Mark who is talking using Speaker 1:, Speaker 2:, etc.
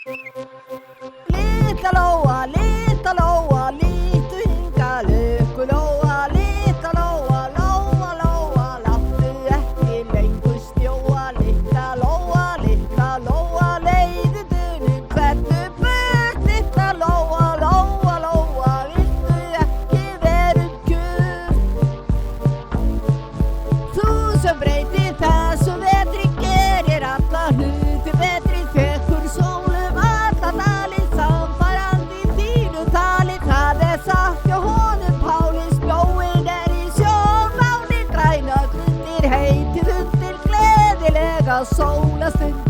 Speaker 1: Litla Lóa, lítu hingað Lukku Lóa, litla Lóa, Lóa, Lóa, láttu ekki lengur snjóa. Litla Lóa, leiðu dunum hvernig burt. Litla Lóa, Lóa, Lóa, viltu ekki vera kjur? Þú sem breytir þessu vetri gerir alla hluti betri, þekur sólum alla dali, sannfærandi þínu tali. Það satt hjá honum Páli, snjóinn í sjó, mánin græna, grundir heitið undir gleðilega sólastund.